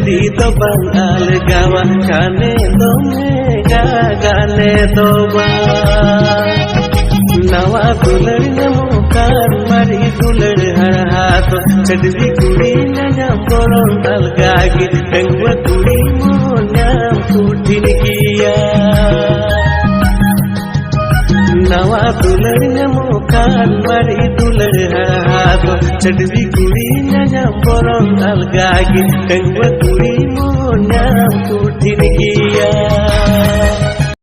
चटदी तो बंगाल गावा गाने दो मेगा गाने दो नवा दुलड़ मुकार मारी दुलड़ हर हाथ चटदी कुड़ी नजम बोलों अलगागी टंगवा कुड़ी मोन्याम कुटिन किया नवा दुलड़ मुकार मारी दुलड़ हर हाथ चटदी कुड़ी नजम बोलों अलगागी टंगवा कुड़ी मोन्याम कुटिन किया